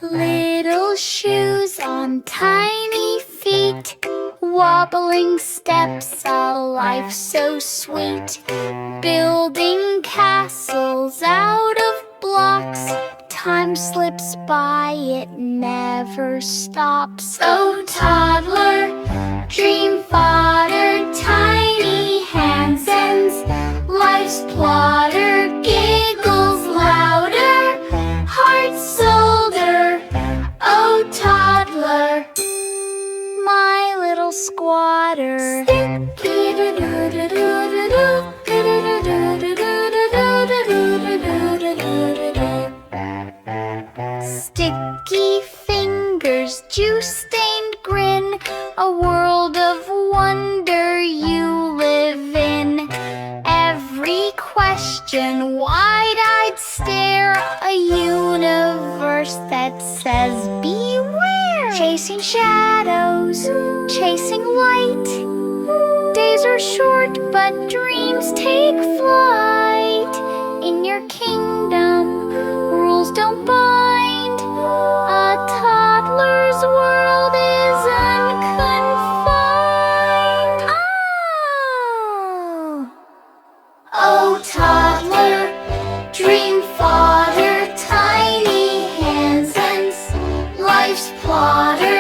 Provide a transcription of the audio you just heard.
Little shoes on tiny feet, wobbling steps, a life so sweet. Building castles out of blocks, time slips by, it never stops. Oh, toddler, dream fodder, tiny hands ends, life's plotter, giggles louder, hearts older. Oh, toddler, my little squatter. Sticky fingers, juice-stained grin, a world of wonder you live in. Every question, wide-eyed stare, a universe that says beware. Chasing shadows, chasing light, days are short but dreams take flight. In your kingdom, rules don't bind, a toddler's world is unconfined. Oh, toddler, dream fodder, tiny hands ends, life's plotter.